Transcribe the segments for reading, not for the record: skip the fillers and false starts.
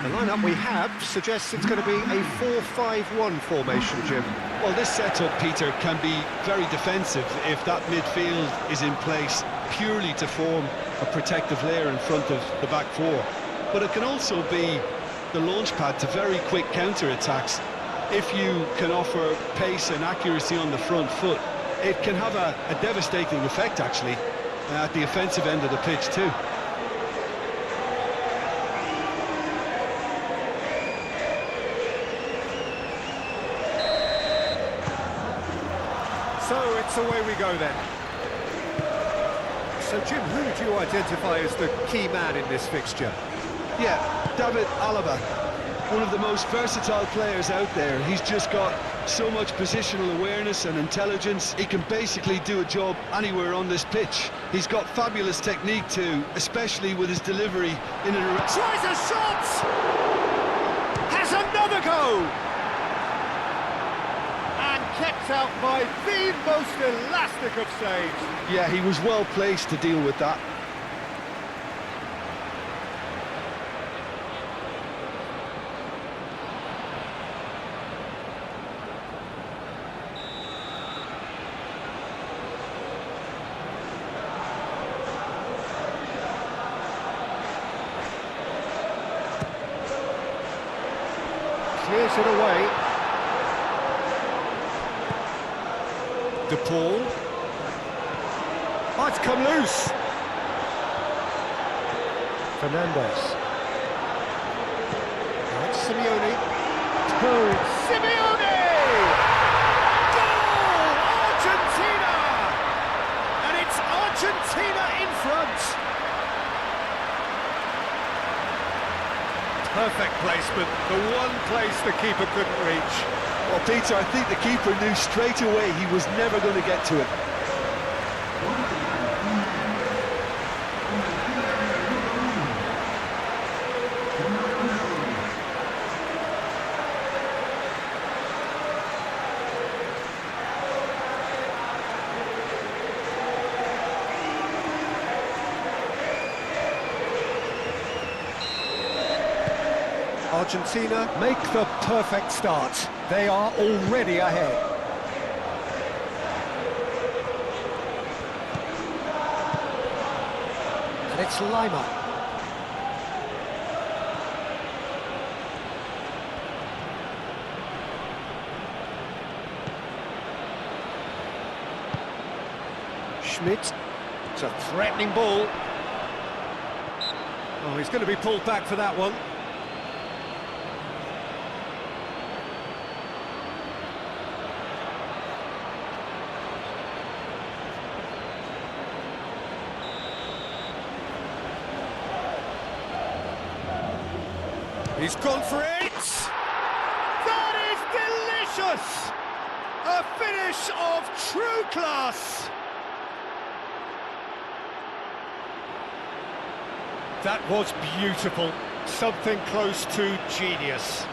The lineup we have suggests it's going to be a 4-5-1 formation, Jim. Well, this setup, Peter, can be very defensive if that midfield is in place purely to form a protective layer in front of the back four. But it can also be the launch pad to very quick counter-attacks. If you can offer pace and accuracy on the front foot, it can have a devastating effect, actually, at the offensive end of the pitch, too. So it's away we go then. So Jim, who would you identify as the key man in this fixture? Yeah, David Alaba, one of the most versatile players out there. He's just got so much positional awareness and intelligence. He can basically do a job anywhere on this pitch. He's got fabulous technique too, especially with his delivery in and around. Tries a shot! Has another go! And kept out by the most elastic of saves. Yeah, he was well placed to deal with that. Clears it away. De Paul. Oh, it's come loose. Fernandez. Now it's Simeone. Simeone! Goal! Argentina! And it's Argentina in front. Perfect placement, the one place the keeper couldn't reach. Well, Peter, I think the keeper knew straight away he was never going to get to it. Argentina make the perfect start. They are already ahead. And it's Lima. Schmidt. It's a threatening ball. Oh, he's going to be pulled back for that one. He's gone for it! That is delicious! A finish of true class! That was beautiful. Something close to genius.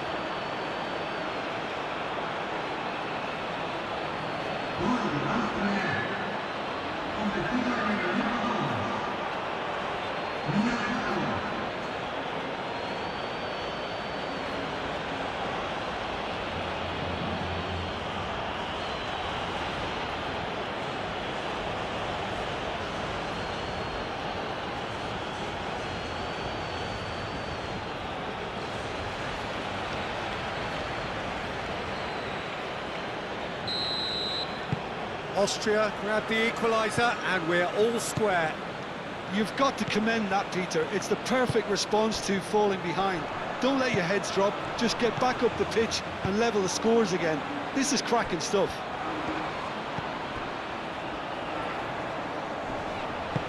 Austria grab the equaliser and we're all square. You've got to commend that, Peter. It's the perfect response to falling behind. Don't let your heads drop, just get back up the pitch and level the scores again. This is cracking stuff.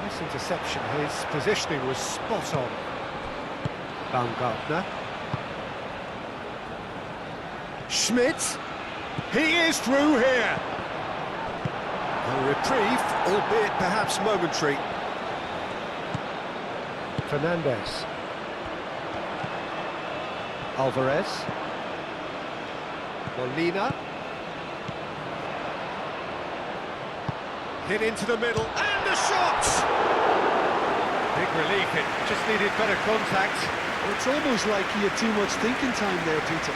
Nice interception, his positioning was spot on. Baumgartner. Schmidt. He is through here. A reprieve, albeit perhaps momentary. Fernandez. Alvarez. Molina. Hit into the middle, and the shot! Big relief, it just needed better contact. It's almost like he had too much thinking time there, Peter.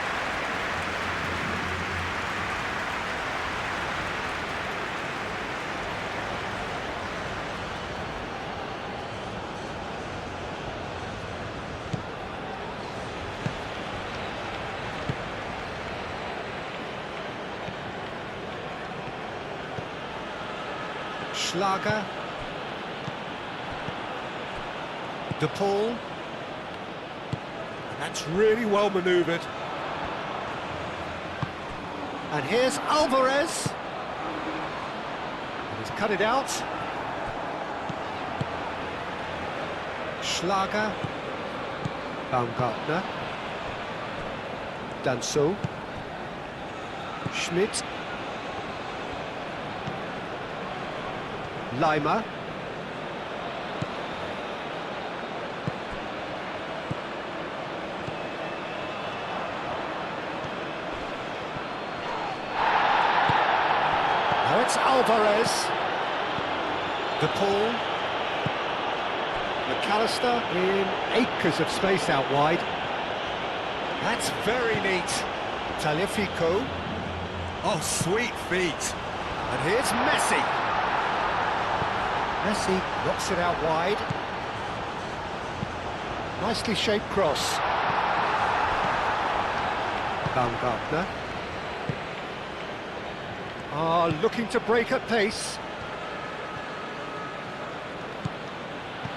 Schlager. De Paul. That's really well manoeuvred. And here's Alvarez. He's cut it out. Schlager. Baumgartner. Danso. Schmidt. Lima. Now it's Alvarez. De Paul. McAllister in acres of space out wide. That's very neat. Tagliafico. Oh, sweet feet. And here's Messi. Messi knocks it out wide. Nicely shaped cross. Baumgartner. Looking to break at pace.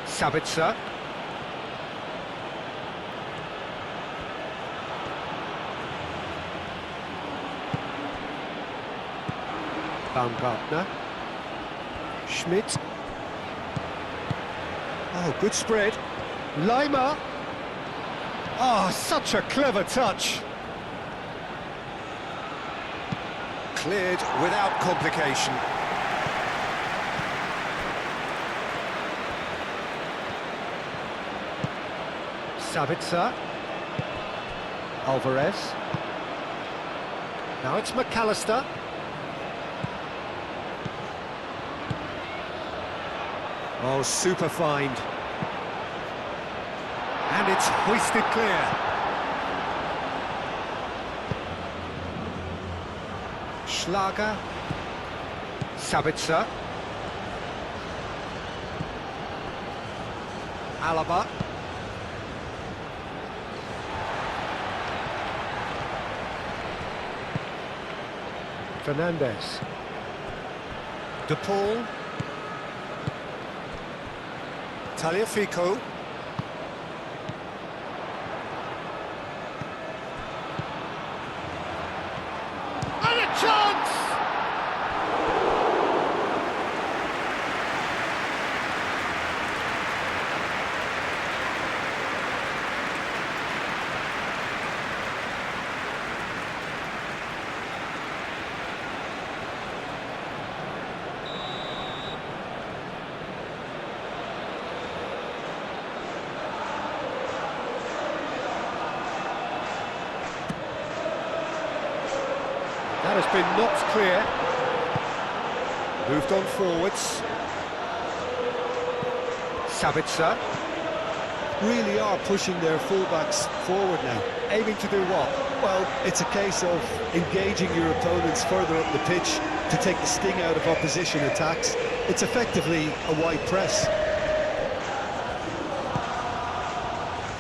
Sabitzer. Baumgartner. Schmidt. Oh, good spread. Lima. Oh, such a clever touch. Cleared without complication. Sabitzer. Alvarez. Now it's McAllister. Oh, super find. And it's hoisted clear. Schlager. Sabitzer. Alaba. Fernandez. De Paul. Tagliafico. And a chance! That has been knocked clear. Moved on forwards. Sabitzer. Really are pushing their fullbacks forward now. Aiming to do what? Well, it's a case of engaging your opponents further up the pitch to take the sting out of opposition attacks. It's effectively a wide press.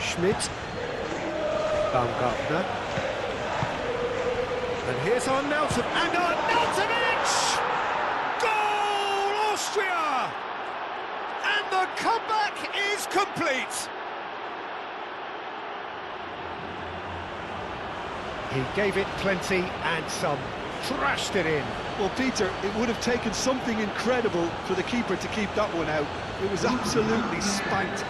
Schmidt. Baumgartner. And here's Arnautovic. And Arnautovic! Goal, Austria! And the comeback is complete. He gave it plenty and some. Thrashed it in. Well, Peter, it would have taken something incredible for the keeper to keep that one out. It was absolutely spanked.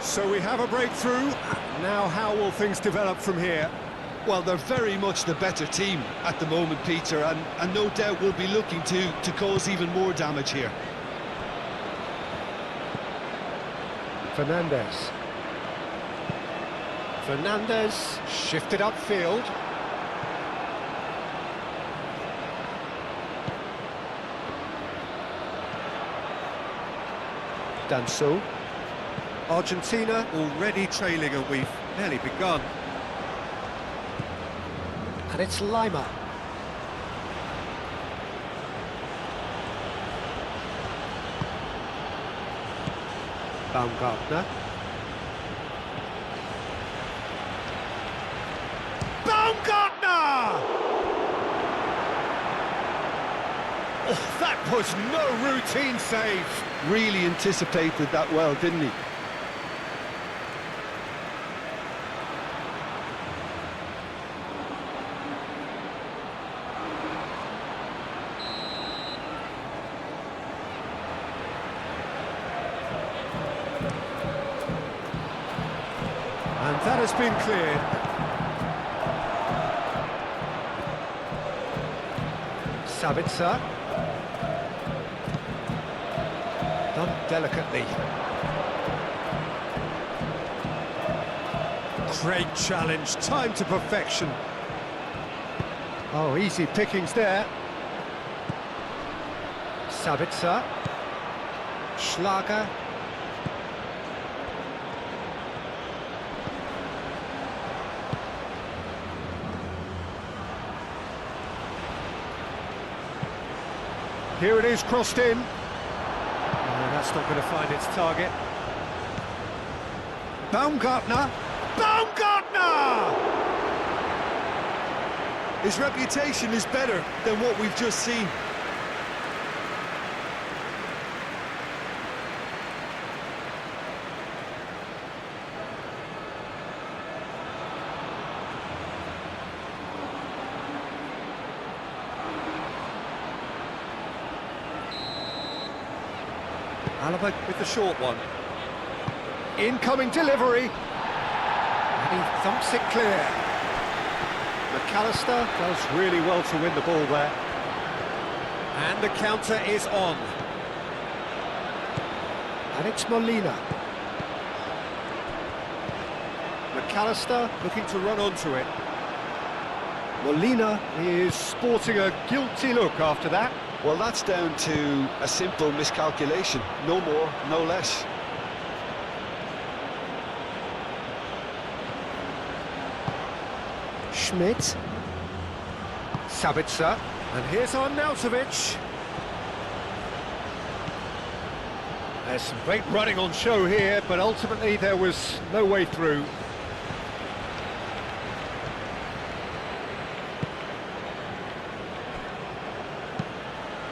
So we have a breakthrough. Now, how will things develop from here? Well, they're very much the better team at the moment, Peter, and no doubt will be looking to cause even more damage here. Fernandez. Fernandez shifted upfield. Danso. Argentina already trailing, and we've nearly begun. And it's Lima. Baumgartner. Baumgartner! Oh, that was no routine save. Really anticipated that well, didn't he? And that has been cleared. Sabitzer. Done delicately. Great challenge, time to perfection. Oh, easy pickings there. Sabitzer. Schlager. Here it is, crossed in. No, that's not going to find its target. Baumgartner! Baumgartner! His reputation is better than what we've just seen. Alaba with the short one. Incoming delivery. And he thumps it clear. McAllister does really well to win the ball there. And the counter is on. And it's Molina. McAllister looking to run onto it. Molina is sporting a guilty look after that. Well, that's down to a simple miscalculation. No more, no less. Schmidt. Sabitzer. And here's Arnautovic. There's some great running on show here, but ultimately there was no way through.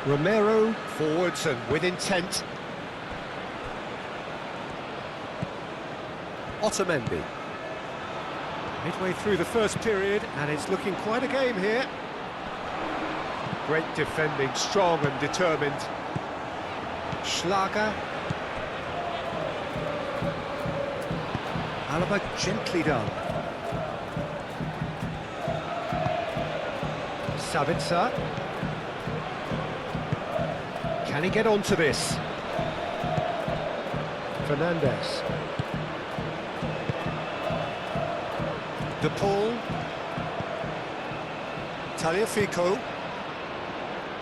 Romero forwards and with intent. Otamendi. Midway through the first period, and it's looking quite a game here. Great defending, strong and determined. Schlager. Alaba gently done. Sabitzer. Can he get onto this? Fernandez. De Paul. Tagliafico.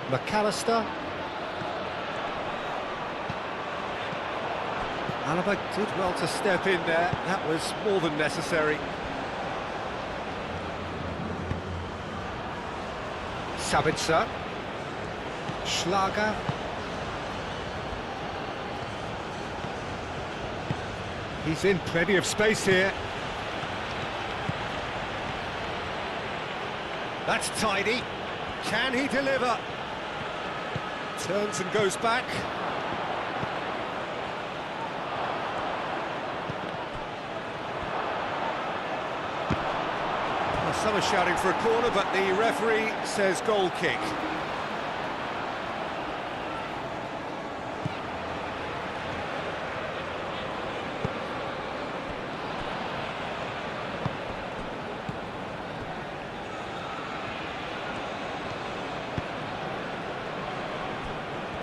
McAllister. Alaba did well to step in there. That was more than necessary. Sabitzer. Schlager. He's in plenty of space here. That's tidy. Can he deliver? Turns and goes back. Well, some are shouting for a corner, but the referee says goal kick.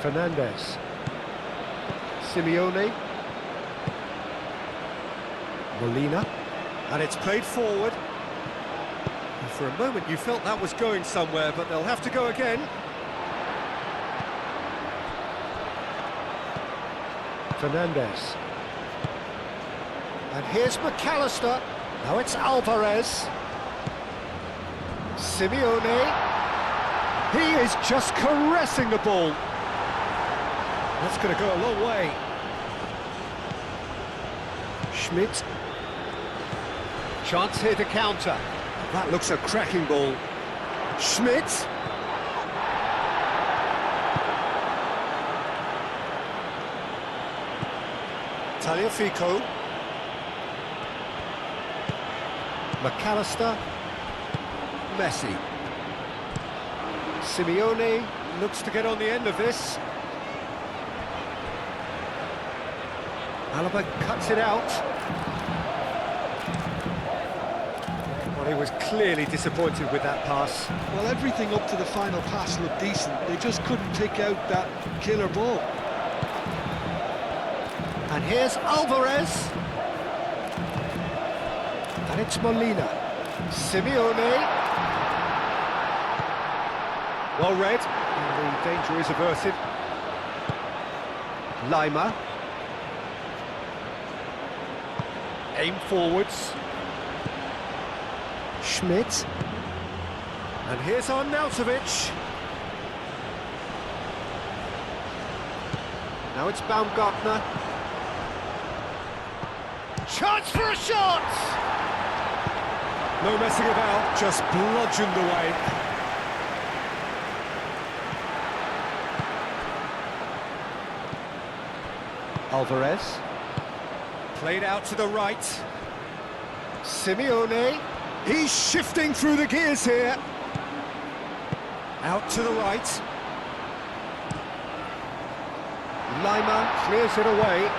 Fernandez. Simeone. Molina. And it's played forward. And for a moment you felt that was going somewhere, but they'll have to go again. Fernandez. And here's McAllister. Now it's Alvarez. Simeone. He is just caressing the ball. That's going to go a long way. Schmidt. Chance here to counter. That looks a cracking ball. Schmidt. Tagliafico. McAllister. Messi. Simeone looks to get on the end of this. Alaba cuts it out. Well, he was clearly disappointed with that pass. Well, everything up to the final pass looked decent. They just couldn't pick out that killer ball. And here's Alvarez. And it's Molina. Simeone. Well read, and the danger is averted. Lima. Aim forwards. Schmidt. And here's Arnautovic. Now it's Baumgartner. Chance for a shot! No messing about, just bludgeoned away. Alvarez. Played out to the right. Simeone. He's shifting through the gears here. Out to the right. Lima clears it away.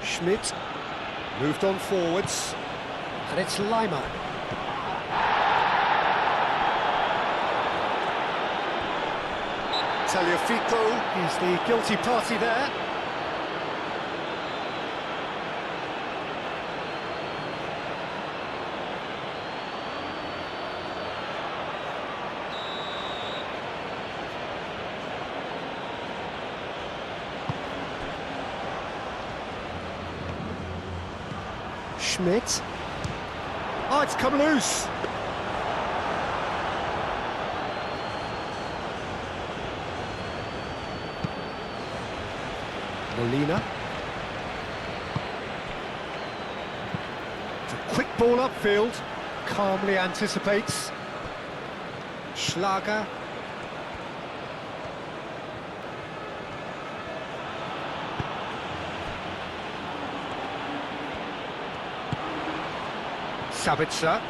Schmidt moved on forwards. And it's Lima. Tagliafico, he's the guilty party there. Schmidt. Oh, it's come loose. Molina. It's a quick ball upfield. Calmly anticipates. Schlager. Sabitzer.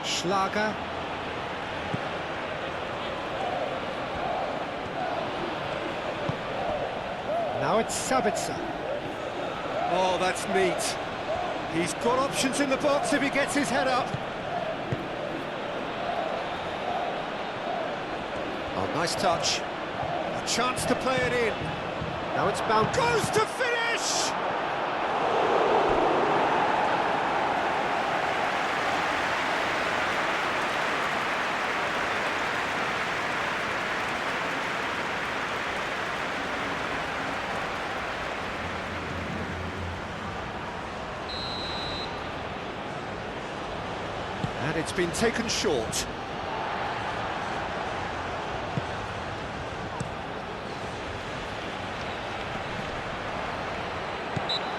Schlager. Now it's Sabitzer. Oh, that's neat. He's got options in the box if he gets his head up. Oh, nice touch. A chance to play it in. Now it's bound. Goes to finish! And it's been taken short.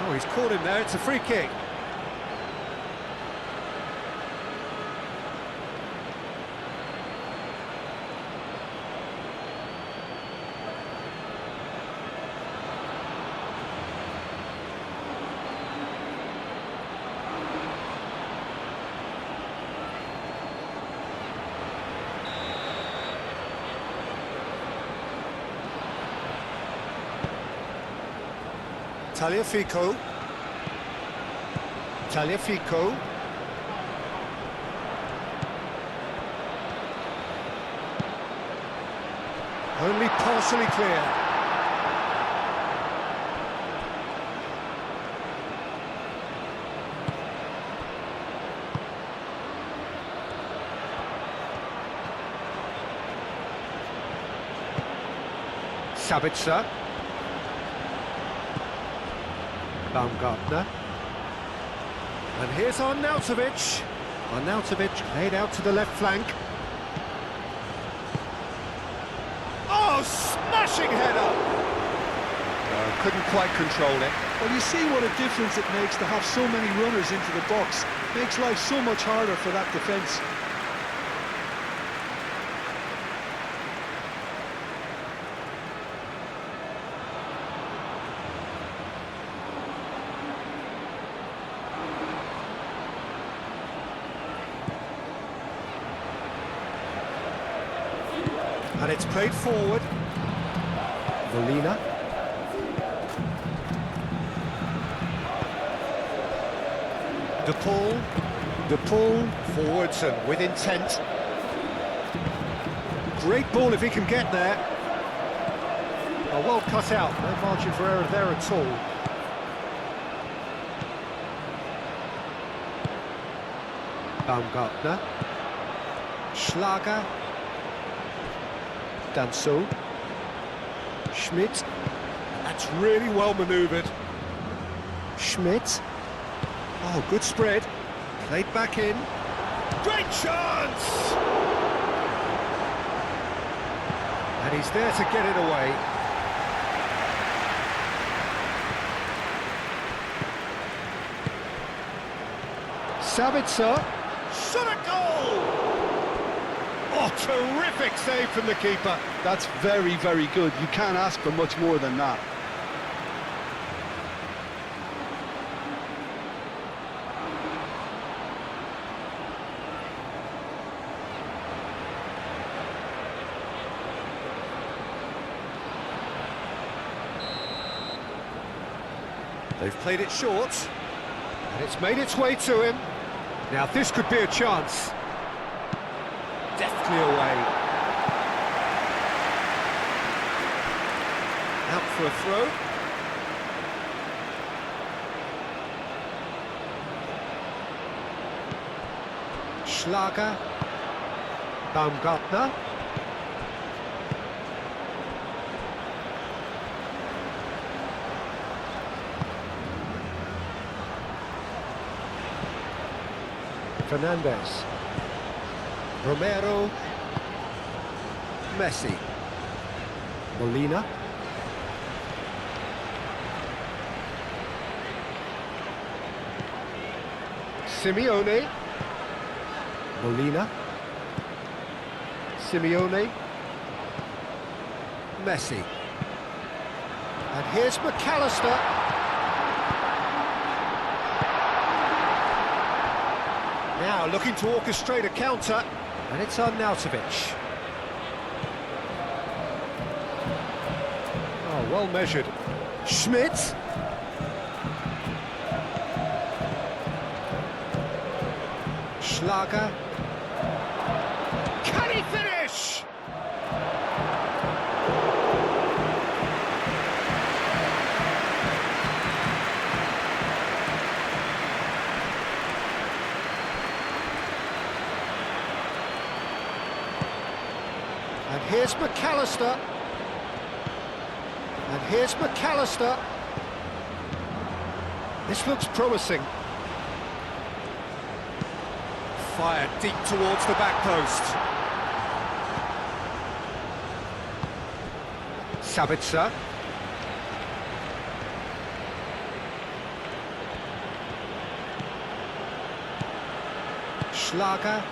Oh, he's caught him there, it's a free kick. Tagliafico. Only partially clear. Sabitzer. Baumgartner. And here's Arnautovic. Arnautovic played out to the left flank. Oh, smashing header! Couldn't quite control it. Well, you see what a difference it makes to have so many runners into the box. Makes life so much harder for that defence. And it's played forward. Molina. De Paul forwards and with intent. Great ball if he can get there. Oh, well cut out, no margin for error there at all. Baumgartner. Schlager. Danso. Schmidt. That's really well manoeuvred. Schmidt. Oh, good spread. Played back in. Great chance! And he's there to get it away. Sabitzer. Shot a goal! Oh, terrific save from the keeper. That's very, very good. You can't ask for much more than that. They've played it short, and it's made its way to him. Now this could be a chance. Deftly away. Out for a throw. Schlager. Baumgartner. Fernandez. Romero. Messi. Molina. Simeone. Molina. Simeone. Messi. And here's McAllister. Now looking to orchestrate a counter, and it's Arnautovic. Oh, well measured. Schmidt. Schlager. Can he finish? And here's McAllister. And here's McAllister. This looks promising. Fired deep towards the back post. Sabitzer. Schlager.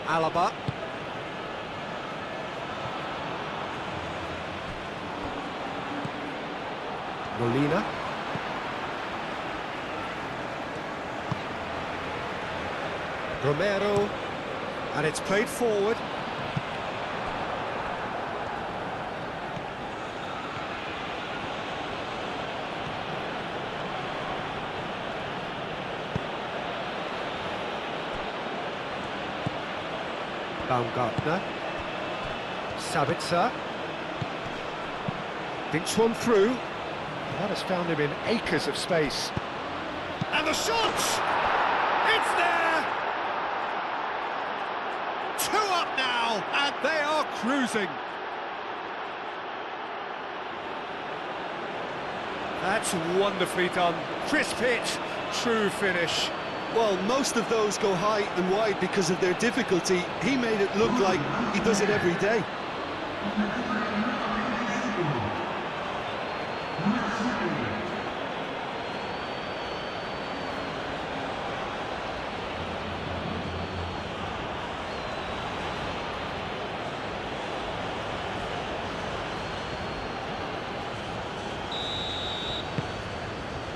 Alaba. Molina. Romero. And it's played forward. Baumgartner. Sabitzer. Dinks one through. That has found him in acres of space. And the shot! It's there! 2 up now, and they are cruising. That's wonderfully done. Crisp hit, true finish. Well, most of those go high and wide because of their difficulty. He made it look like he does it every day.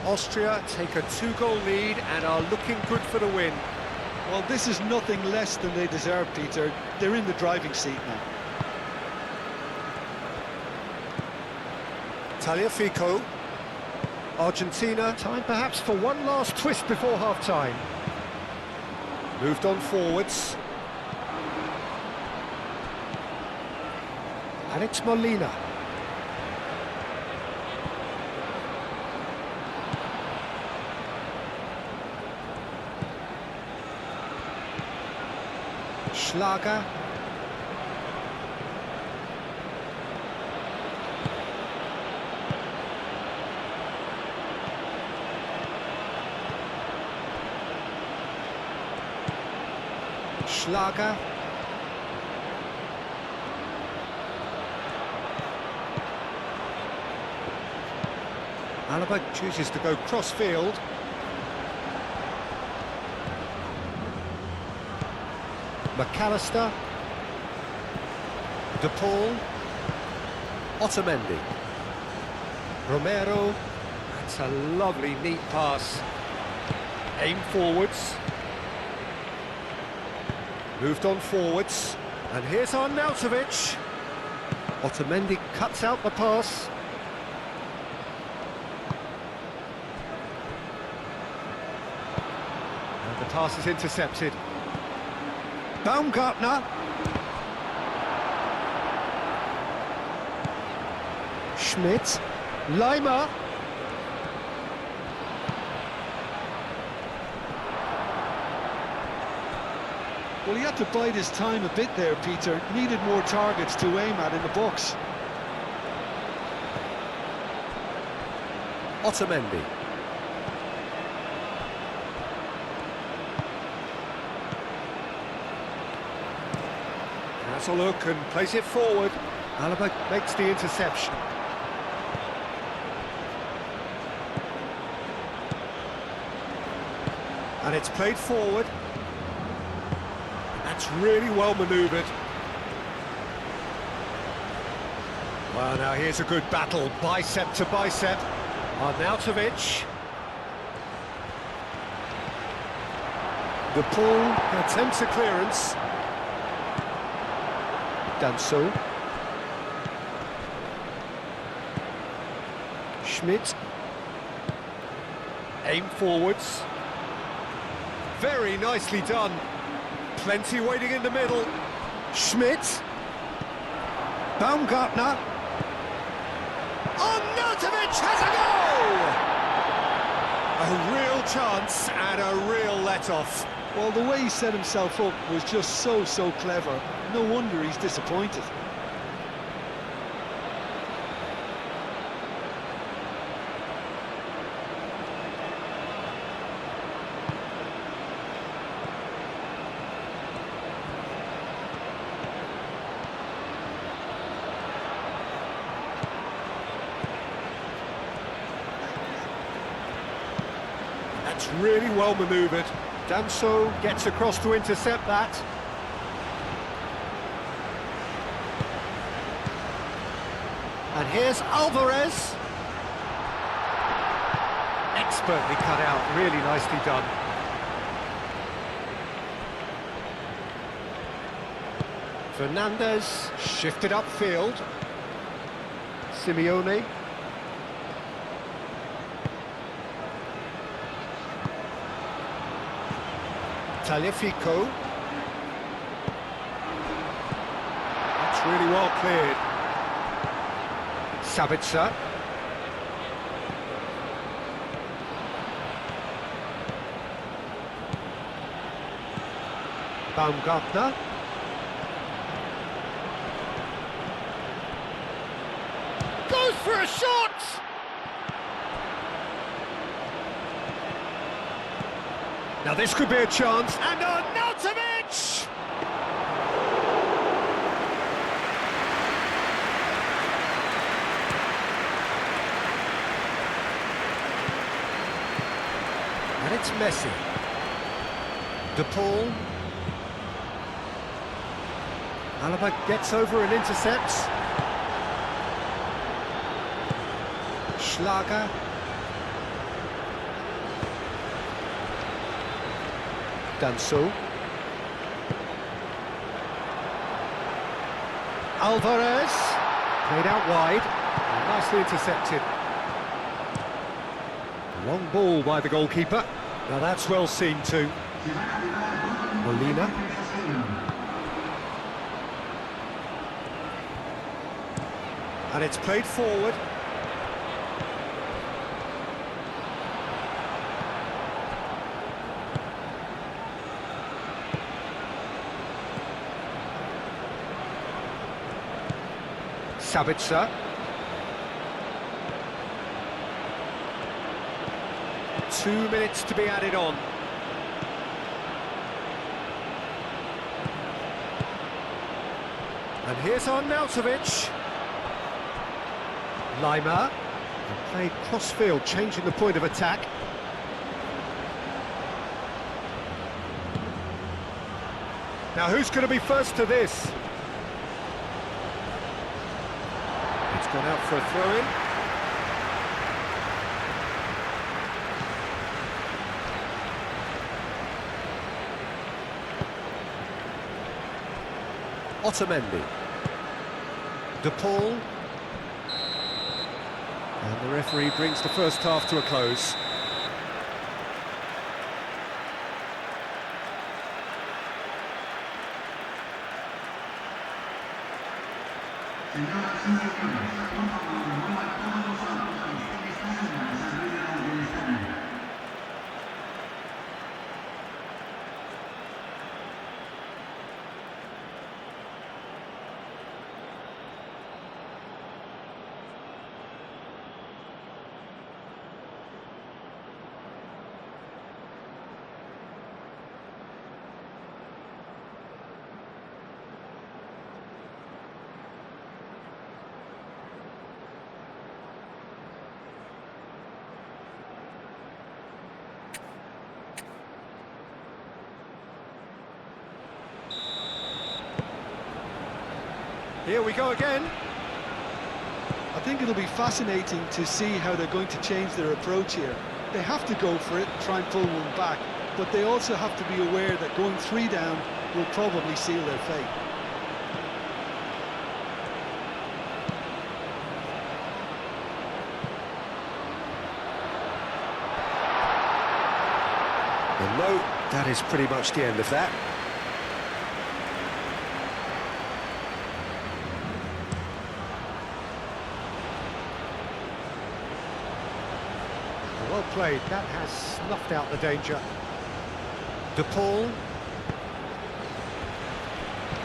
Austria take a 2-goal lead and are looking good for the win. Well, this is nothing less than they deserve, Peter. They're in the driving seat now. Tagliafico. Argentina, time perhaps for one last twist before half-time. Moved on forwards. Alex Molina. Schlager. Schlager. Alaba chooses to go cross-field. McAllister. De Paul. Otamendi. Romero. That's a lovely, neat pass. Aim forwards. Moved on forwards. And here's Arnautovic. Otamendi cuts out the pass. And the pass is intercepted. Baumgartner. Schmidt. Leimer. Well, he had to bide his time a bit there, Peter. Needed more targets to aim at in the box. Otamendi. Has a look and plays it forward. Alaba makes the interception. And it's played forward. That's really well manoeuvred. Well, now here's a good battle, bicep to bicep. Arnautovic. De Paul attempts a clearance. Danso. Schmidt. Aim forwards. Very nicely done. Plenty waiting in the middle. Schmidt. Baumgartner. Arnautovic has a goal! A real chance and a real let-off. Well, the way he set himself up was just so clever. No wonder he's disappointed. That's really well manoeuvred. Danso gets across to intercept that. And here's Alvarez. Expertly cut out, really nicely done. Fernandez shifted upfield. Simeone. Tagliafico. well cleared. Sabitzer. Baumgartner. Goes for a shot! Now this could be a chance, and Arnautovic! And it's Messi. De Paul. Alaba gets over and intercepts. Schlager. Danso. Alvarez. Played out wide. And nicely intercepted. Long ball by the goalkeeper. Now that's well seen too. Molina. And it's played forward. Sabitzer. Two minutes to be added on. And here's Arnautovic. Lima. Played cross-field, changing the point of attack. Now who's going to be first to this? It's gone out for a throw-in. Otamendi. De Paul. And the referee brings the first half to a close. Here we go again. I think it'll be fascinating to see how they're going to change their approach here. They have to go for it, try and pull one back, but they also have to be aware that going 3 down will probably seal their fate. Well, no, that is pretty much the end of that. Well played, that has snuffed out the danger. De Paul.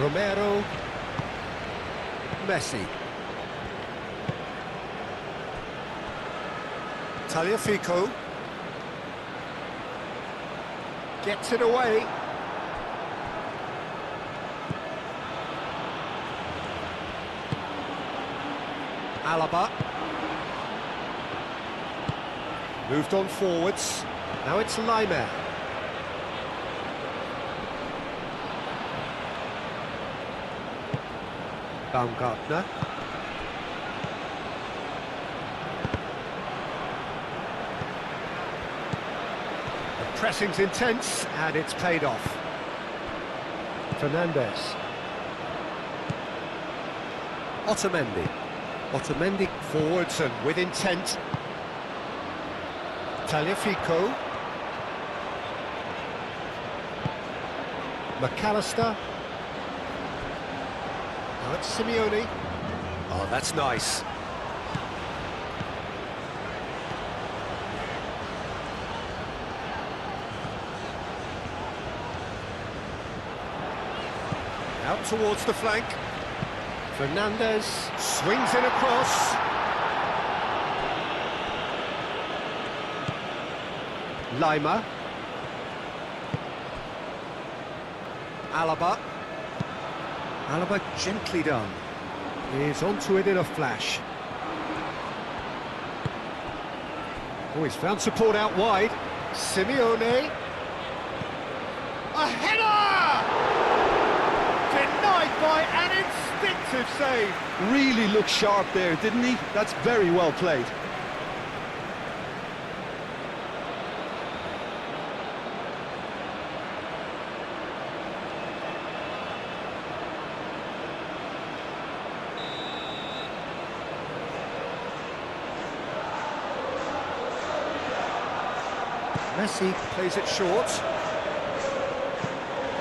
Romero. Messi. Tagliafico. Gets it away. Alaba. Moved on forwards. Now it's Lima. Baumgartner. The pressing's intense and it's paid off. Fernandez. Otamendi. Otamendi forwards and with intent. Tagliafico. McAllister. Now it's Simeone. Oh, that's nice. Out towards the flank. Fernandez swings in across. Lima. Alaba. Alaba gently done. He's onto it in a flash. Oh, he's found support out wide. Simeone. A header! Denied by an instinctive save. Really looked sharp there, didn't he? That's very well played. Messi plays it short.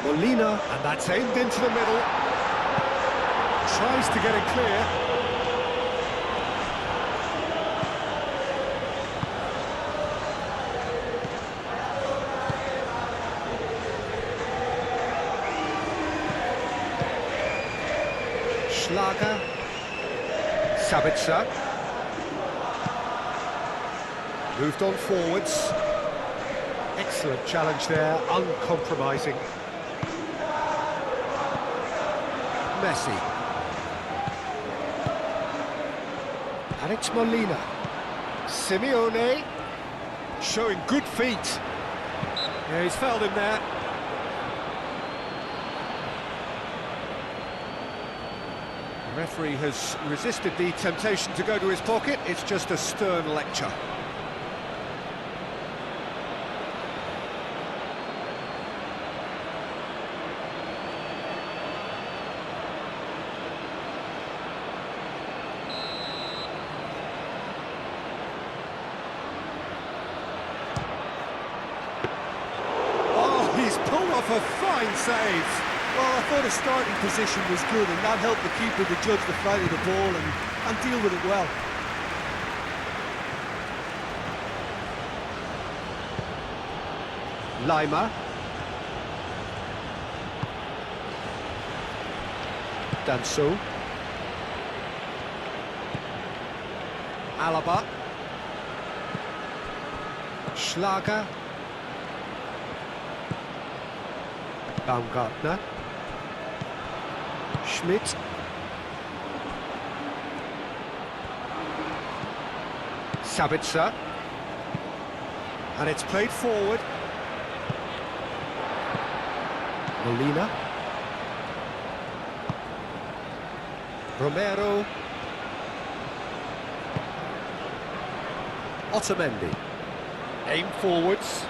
Molina, and that's aimed into the middle. Tries to get it clear. Schlager. Sabitzer. Moved on forwards. Excellent challenge there, uncompromising. Messi. And it's Molina. Simeone. Showing good feet. Yeah, he's fouled him there. The referee has resisted the temptation to go to his pocket. It's just a stern lecture. Off a fine save. Well, I thought his starting position was good, and that helped the keeper to judge the flight of the ball and deal with it well. Lima. Danso. Alaba. Schlager. Baumgartner. Schmidt. Sabitzer. And it's played forward. Molina. Romero. Otamendi. Aim forwards.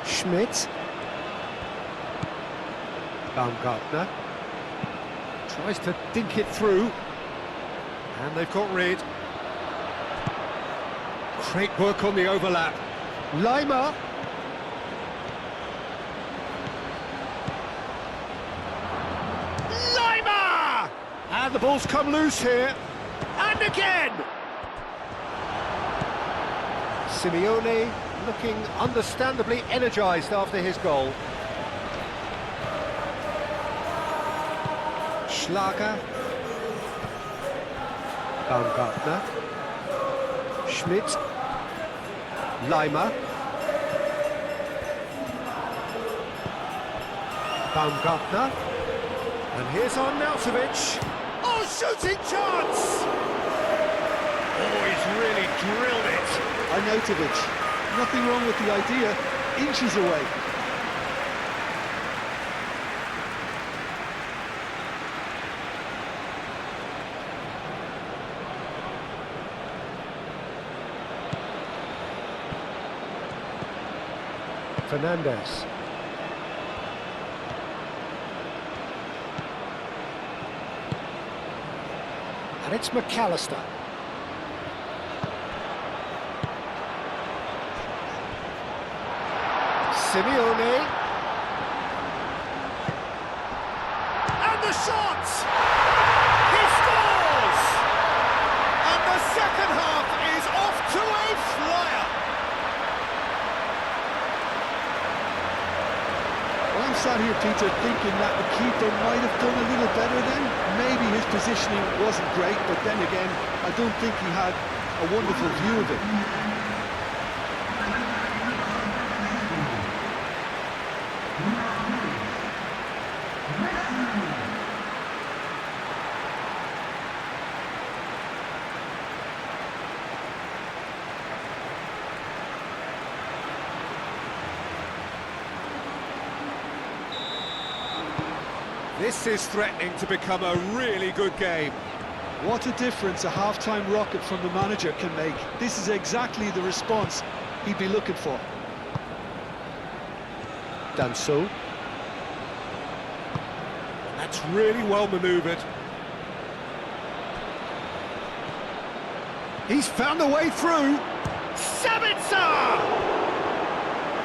Schmidt. Baumgartner. Tries to dink it through. And they've got rid. Great work on the overlap. Lima. Lima! And the ball's come loose here. And again! Simeone looking understandably energised after his goal. Schlager. Baumgartner. Schmidt. Lima. Baumgartner. And here's Arnautovic. Oh, shooting chance! Oh, he's really drilled it. Arnautovic, nothing wrong with the idea, inches away. Fernandez. And it's McAllister. Simeone. shot! He scores! And the second half is off to a flyer. Well, I'm sat here, Peter, thinking that the keeper might have done a little better then. Maybe his positioning wasn't great, but then again, I don't think he had a wonderful view of it. This is threatening to become a really good game. What a difference a half-time rocket from the manager can make. This is exactly the response he'd be looking for. Done so. That's really well manoeuvred. He's found a way through. Sabitzer!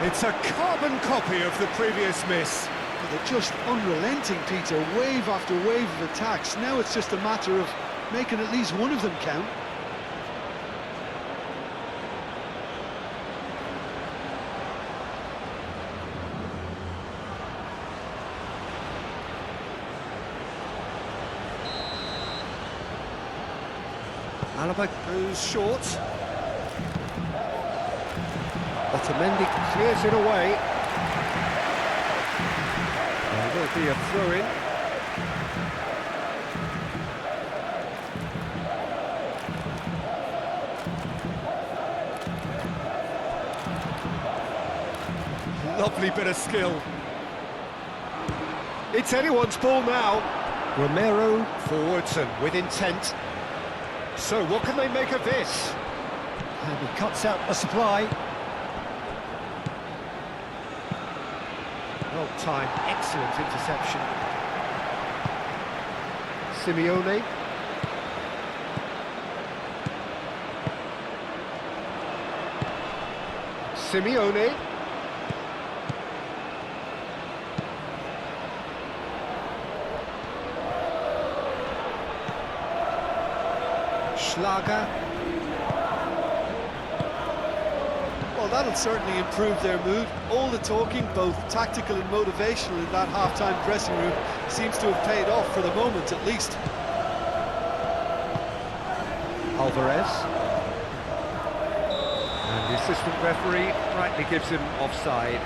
It's a carbon copy of the previous miss. They're just unrelenting, Peter, wave after wave of attacks. Now it's just a matter of making at least one of them count. Alaba goes short. Otamendi clears it away. There will be a throw-in. Lovely bit of skill. It's anyone's ball now. Romero forwards and with intent. So what can they make of this? And he cuts out the supply. Well timed, excellent interception. Simeone. Simeone. Schlager. Well, that'll certainly improve their mood. All the talking, both tactical and motivational, in that half-time dressing room seems to have paid off for the moment, at least. Alvarez. And the assistant referee rightly gives him offside.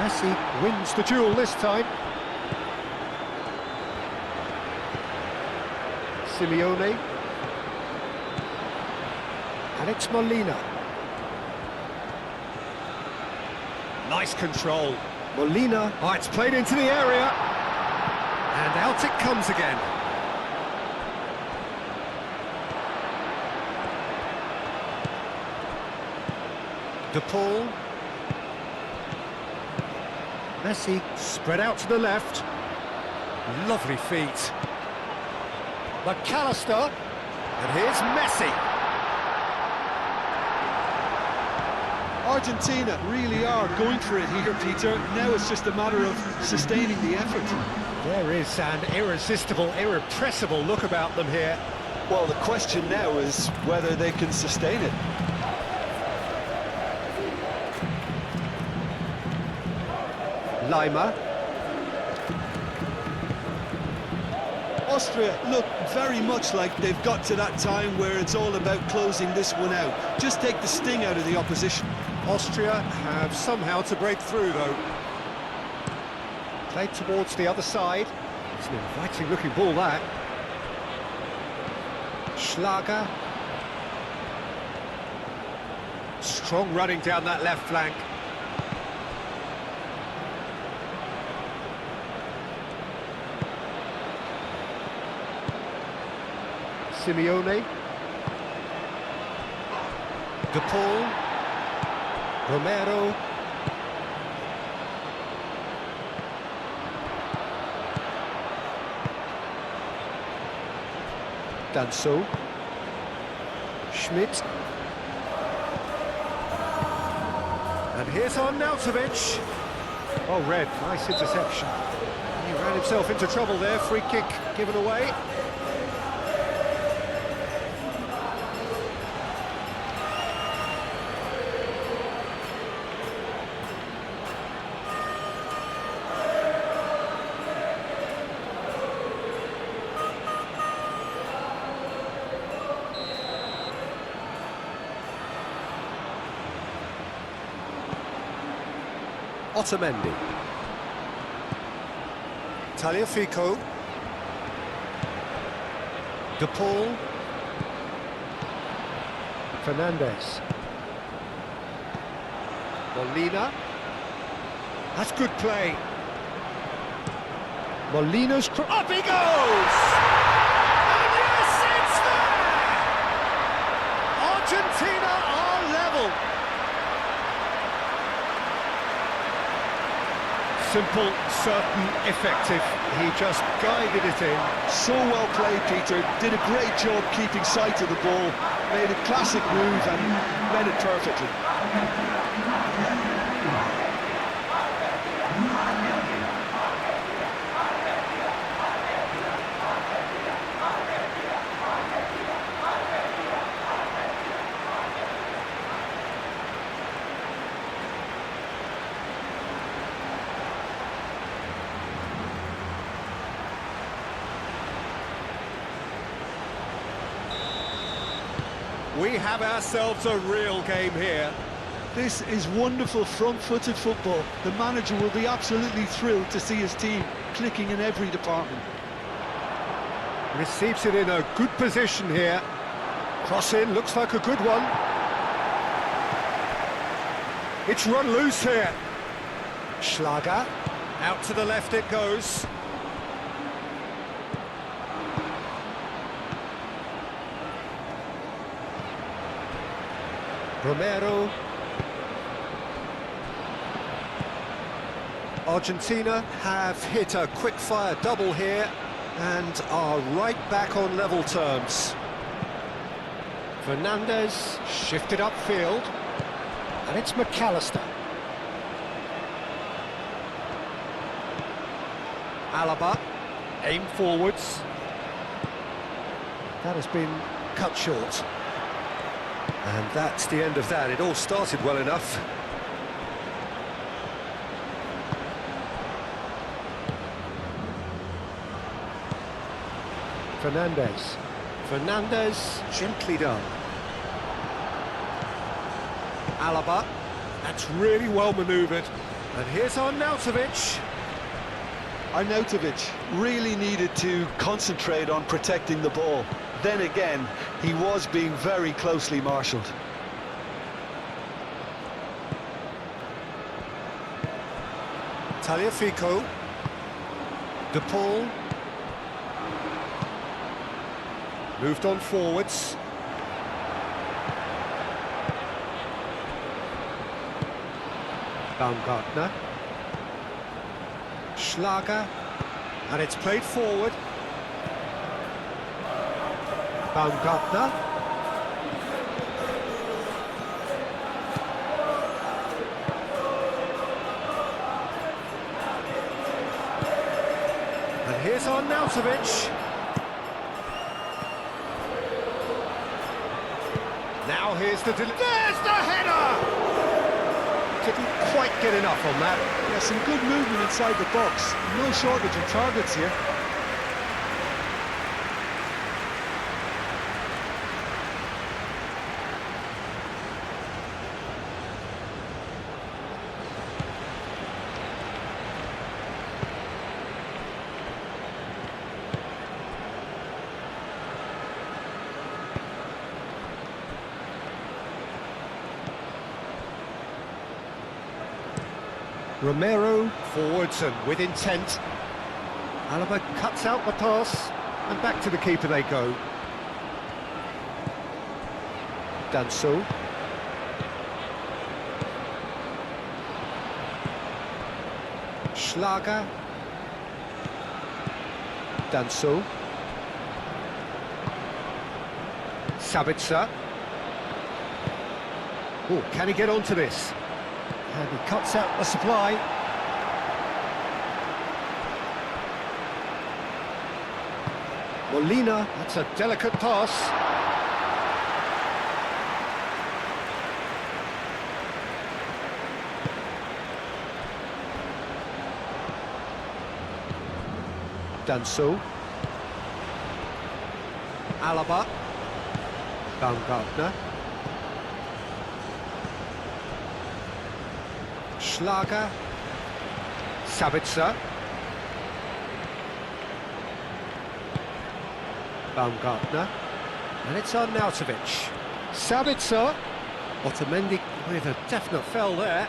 Messi wins the duel this time. Simeone. Alex Molina. Nice control. Molina. Oh, it's played into the area. And out it comes again. De Paul. Messi spread out to the left. Lovely feet. McAllister. And here's Messi. Argentina really are going for it here, Peter. Now it's just a matter of sustaining the effort. There is an irresistible, irrepressible look about them here. Well, the question now is whether they can sustain it. Lima. Austria look very much like they've got to that time where it's all about closing this one out. Just take the sting out of the opposition. Austria have somehow to break through, though. Played towards the other side. It's an inviting looking ball, that. Schlager. Strong running down that left flank. Simeone. De Paul. Danso. Schmidt. And here's Arnautovic. Oh, red, nice interception. He ran himself into trouble there, free kick given away. Otamendi. Tagliafico. De Paul. Fernandez. Molina. That's good play. Molina's up he goes! And yes, it's there! Argentina are level. Simple, certain, effective. He just guided it in. So well played, Peter. Did a great job keeping sight of the ball. Made a classic move and read it perfectly. We have ourselves a real game here. This is wonderful front-footed football. The manager will be absolutely thrilled to see his team clicking in every department. Receives it in a good position here. Cross in, looks like a good one. It's run loose here. Schlager. Out to the left it goes. Romero. Argentina have hit a quick-fire double here and are right back on level terms. Fernandez shifted upfield, and it's McAllister. Alaba, aim forwards. That has been cut short. And that's the end of that. It all started well enough. Fernandez. Fernandez, gently done. Alaba. That's really well manoeuvred. And here's Arnautovic. Arnautovic really needed to concentrate on protecting the ball. Then again, he was being very closely marshalled. Tagliafico. De Paul. Moved on forwards. Baumgartner. Schlager. And it's played forward. Baumgartner. And here's Arnautovic. Now here's the... There's the header! Didn't quite get enough on that. Yeah, some good movement inside the box. No shortage of targets here. Romero forwards and with intent. Alaba cuts out the pass and back to the keeper they go. Danso. Schlager. Sabitzer. Oh, can he get onto this? And he cuts out the supply. Molina, that's a delicate pass. Danso. Alaba. Baumgartner. Schlager. Sabitzer. Baumgartner. And it's Arnautovic. Sabitzer. Otamendi with a definite foul there.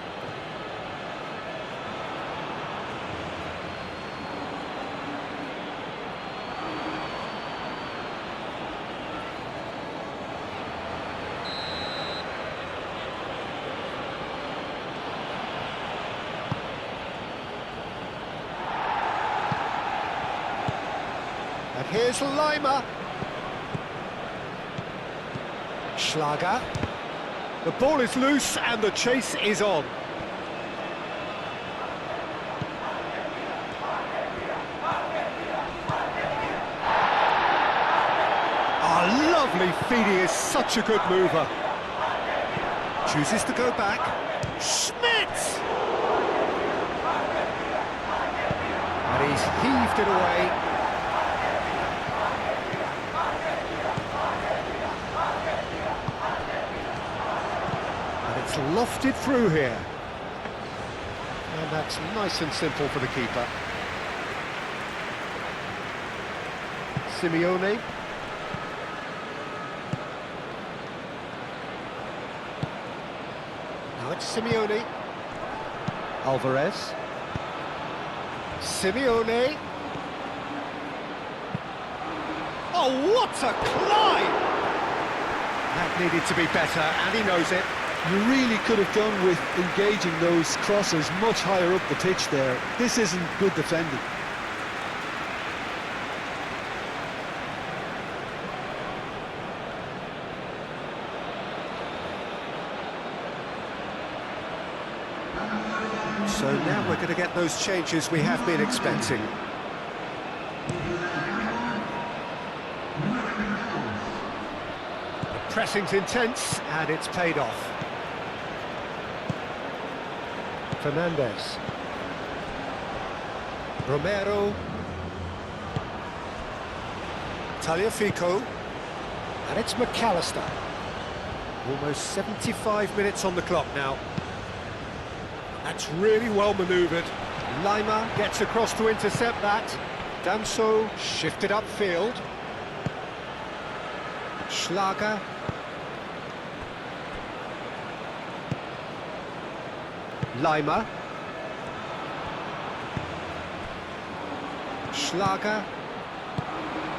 And here's Lima. Schlager. The ball is loose and the chase is on. Lovely feed, he is such a good mover. Chooses to go back. Schmidt! And he's heaved it away. And it's lofted through here. And that's nice and simple for the keeper. Simeone. Now it's Simeone. Alvarez. Simeone. Oh, what a climb! That needed to be better, and he knows it. You really could have done with engaging those crosses much higher up the pitch there. This isn't good defending. So now we're going to get those changes we have been expecting. The pressing's intense, and it's paid off. Fernandez. Romero. Tagliafico. And it's McAllister. Almost 75 minutes on the clock now. That's really well manoeuvred. Lima gets across to intercept that. Danso shifted upfield. Schlager. Lima. Schlager.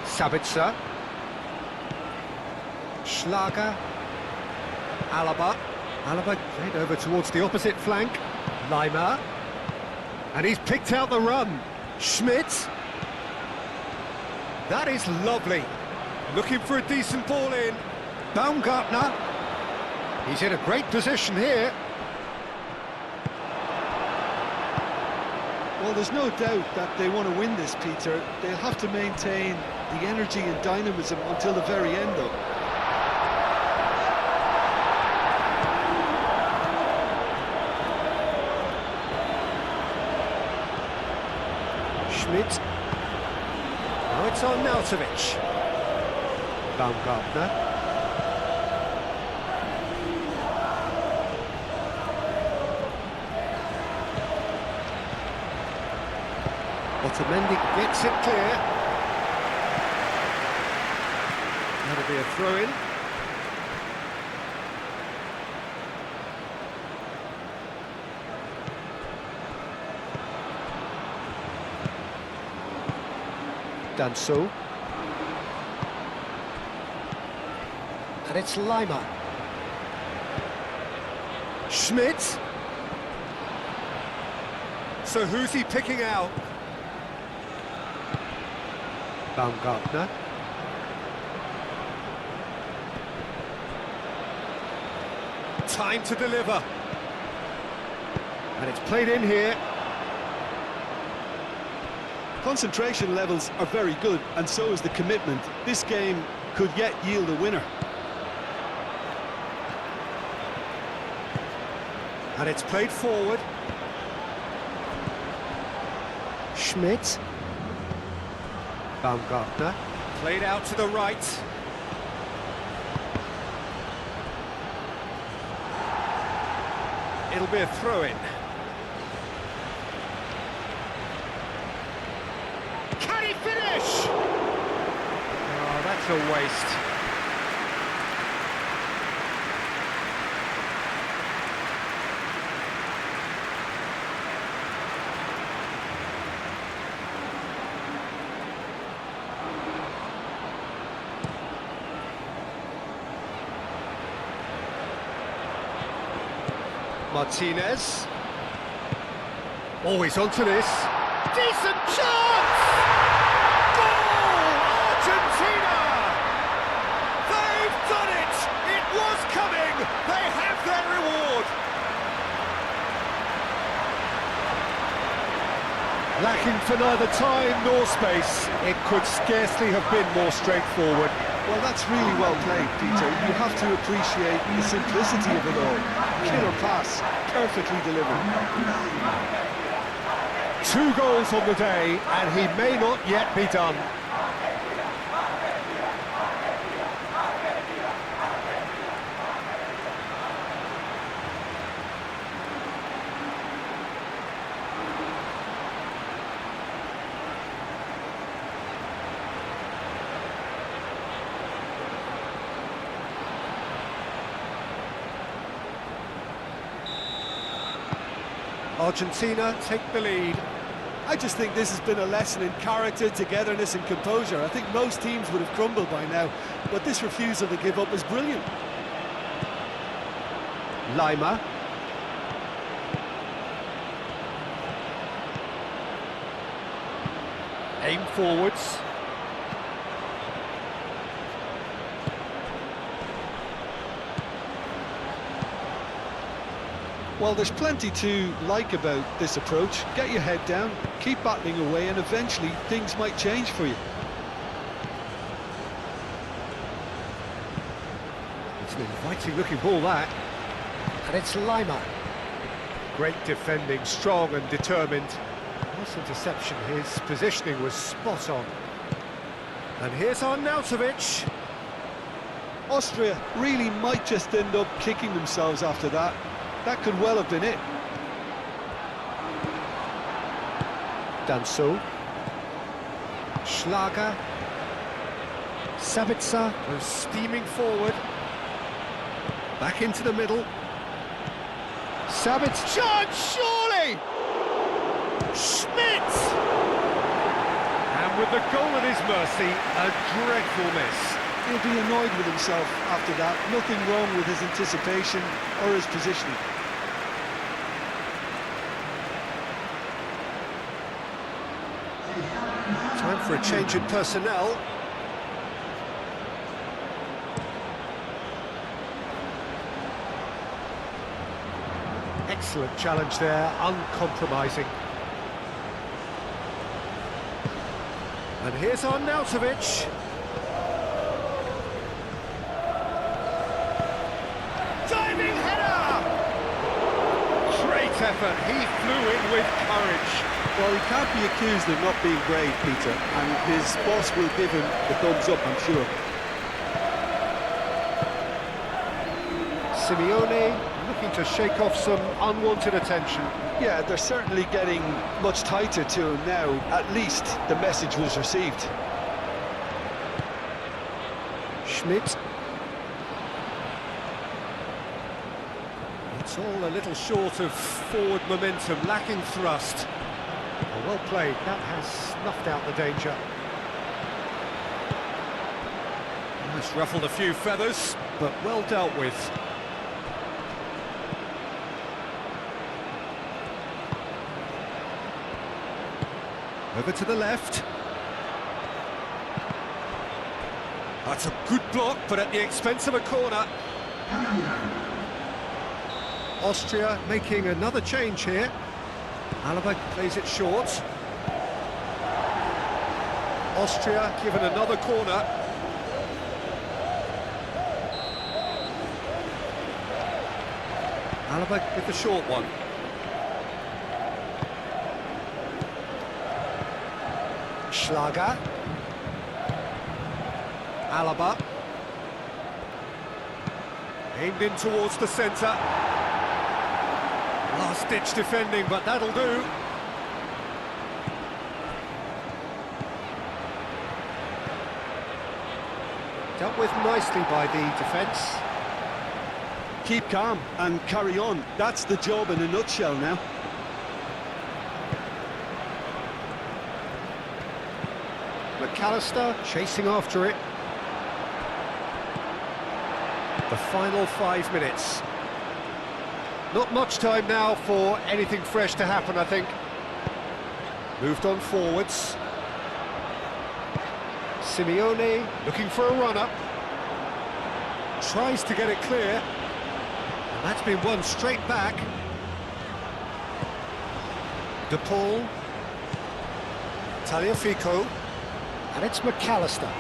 Sabitzer. Schlager. Alaba. Alaba played over towards the opposite flank. Lima. And he's picked out the run. Schmidt. That is lovely. Looking for a decent ball in. Baumgartner. He's in a great position here. Well, there's no doubt that they want to win this, Peter. They'll have to maintain the energy and dynamism until the very end, though. Schmidt. Now it's Arnautovic. Baumgartner. Otamendi gets it clear. That'll be a throw-in. Danso. And it's Lima. Schmidt. So who's he picking out? Baumgartner. time to deliver. And it's played in here. Concentration levels are very good, and so is the commitment. This game could yet yield a winner. And it's played forward. Schmidt. Baumgartner. Played out to the right. It'll be a throw-in. Can he finish? Oh, that's a waste. Martinez. Always onto this. Decent chance! Goal! Argentina! They've done it! It was coming! They have their reward! Lacking for neither time nor space, it could scarcely have been more straightforward. Well, that's really well played, Peter. You have to appreciate the simplicity of it all. Killer pass, perfectly delivered. 2 goals on the day, and he may not yet be done. Argentina take the lead. I just think this has been a lesson in character, togetherness and composure. I think most teams would have crumbled by now, but this refusal to give up is brilliant. Lima. Aim forwards. Well, there's plenty to like about this approach. Get your head down, keep battling away, and eventually things might change for you. It's an inviting looking ball, that. And it's Lima. Great defending, strong and determined. Nice interception, his positioning was spot on. And here's Arnautovic. Austria really might just end up kicking themselves after that. That could well have been it. Danso. Schlager. Sabitzer goes steaming forward. Back into the middle. Sabitzer. Chance, surely! Schmidt! And with the goal at his mercy, a dreadful miss. He'll be annoyed with himself after that. Nothing wrong with his anticipation or his positioning. Time for a change in personnel. Excellent challenge there, uncompromising. And here's Arnautovic. Diving header! Great effort, he flew in with courage. Well, he can't be accused of not being brave, Peter, and his boss will give him the thumbs up, I'm sure. Simeone looking to shake off some unwanted attention. Yeah, they're certainly getting much tighter to him now. At least the message was received. Schmidt. It's all a little short of forward momentum, lacking thrust. Well played, that has snuffed out the danger. Almost ruffled a few feathers, but well dealt with. Over to the left. That's a good block, but at the expense of a corner. Austria making another change here. Alaba plays it short. Austria given another corner. Alaba with the short one. Schlager. Alaba. Aimed in towards the centre. Last-ditch defending, but that'll do. Dealt with nicely by the defence. Keep calm and carry on. That's the job in a nutshell now. McAllister chasing after it. The final 5 minutes. Not much time now for anything fresh to happen, I think. Moved on forwards. Simeone looking for a run-up. Tries to get it clear. And that's been won straight back. De Paul. Tagliafico. And it's McAllister.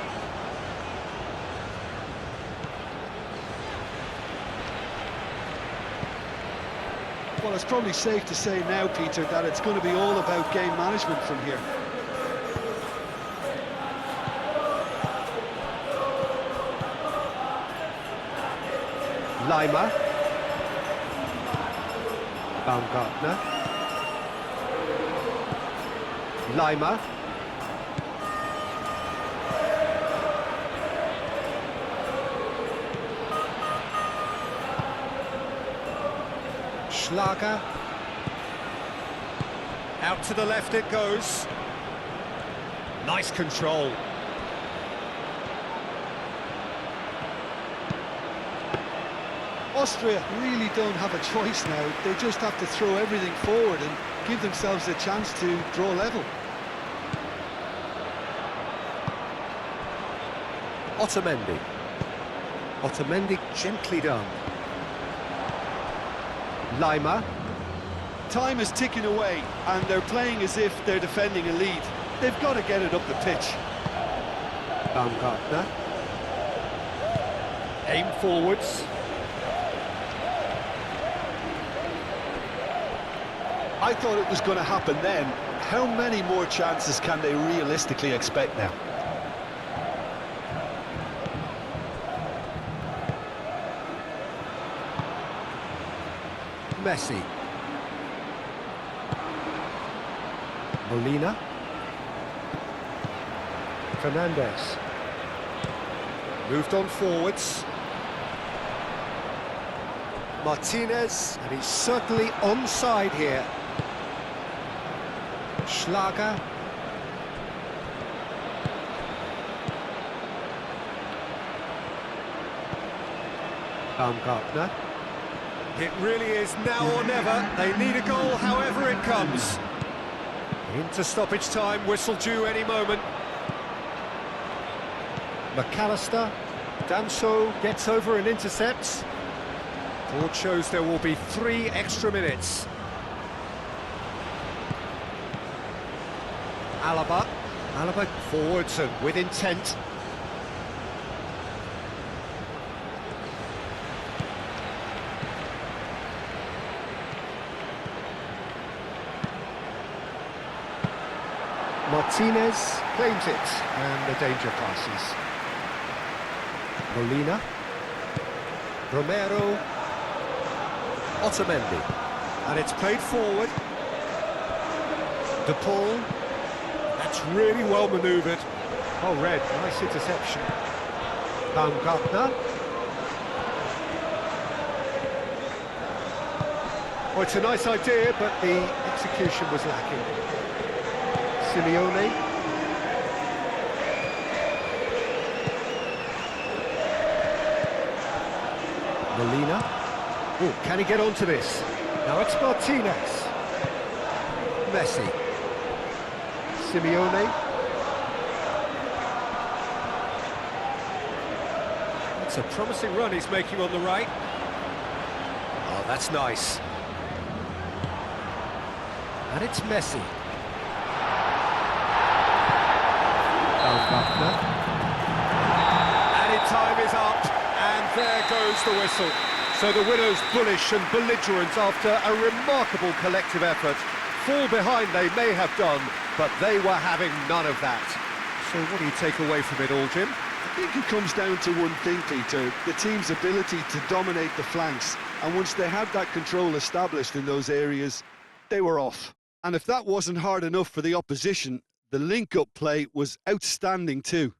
Well, it's probably safe to say now, Peter, that it's going to be all about game management from here. Lima. Baumgartner. Lima. Schlager. Out to the left it goes. Nice control. Austria really don't have a choice now. They just have to throw everything forward and give themselves a chance to draw level. Otamendi. Otamendi gently done. Lima. Time is ticking away, and they're playing as if they're defending a lead. They've got to get it up the pitch. Baumgartner. Aim forwards. I thought it was going to happen then. How many more chances can they realistically expect now? Messi. Molina. Fernandez. Moved on forwards. Martinez, and he's certainly onside here. Schlager. Baumgartner. It really is now or never. They need a goal however it comes. Into stoppage time, whistle due any moment. McAllister. Danso gets over and intercepts. Board shows there will be 3 extra minutes. Alaba. Alaba forwards and with intent. Martinez claims it, and the danger passes. Molina. Romero. Otamendi. And it's played forward. De Paul. That's really well manoeuvred. Oh, red, nice interception. Baumgartner. Oh, it's a nice idea, but the execution was lacking. Simeone. Molina. Oh, can he get onto this? Now it's Martinez. Messi. Simeone. It's a promising run he's making on the right. Oh, Oh, that's nice. And it's Messi. Added time is up, and there goes the whistle. So the winners bullish and belligerent after a remarkable collective effort. Fall behind they may have done, but they were having none of that. So what do you take away from it all, Jim? I think it comes down to one thing, Peter, the team's ability to dominate the flanks, and once they had that control established in those areas, they were off. And if that wasn't hard enough for the opposition, the link-up play was outstanding too.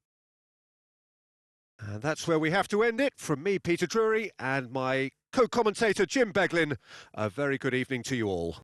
And that's where we have to end it. From me, Peter Drury, and my co-commentator, Jim Beglin, a very good evening to you all.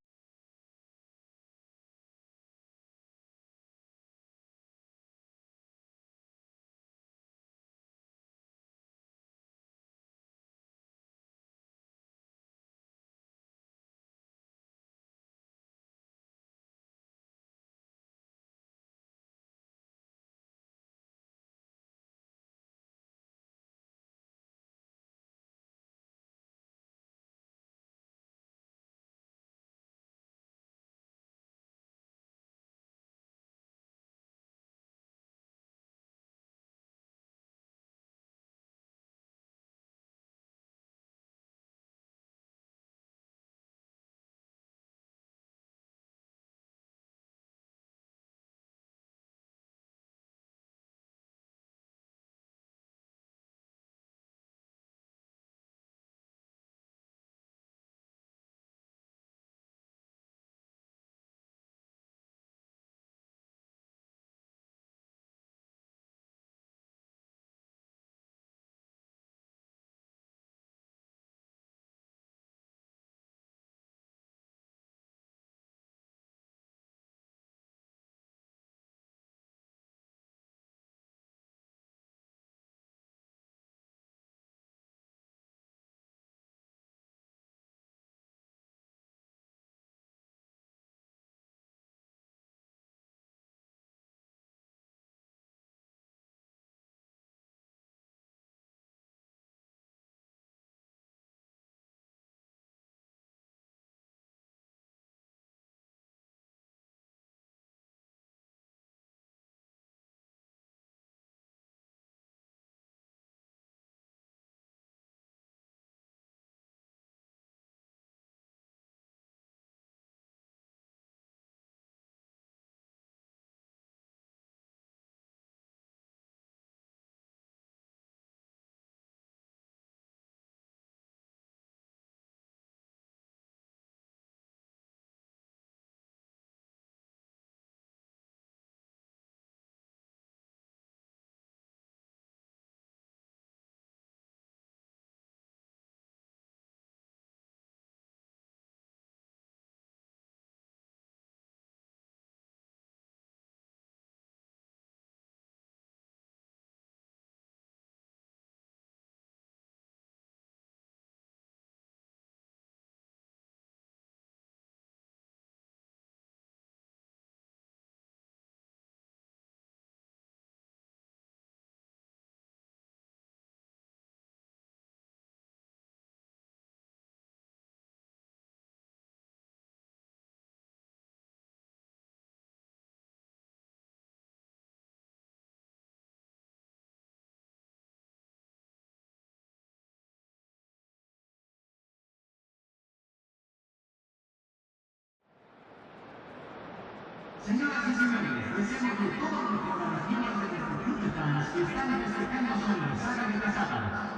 Señoras y señores, deseamos que todos los jugadores miembros de nuestro club de fans que están en este campo son los Saga de las Ábalas.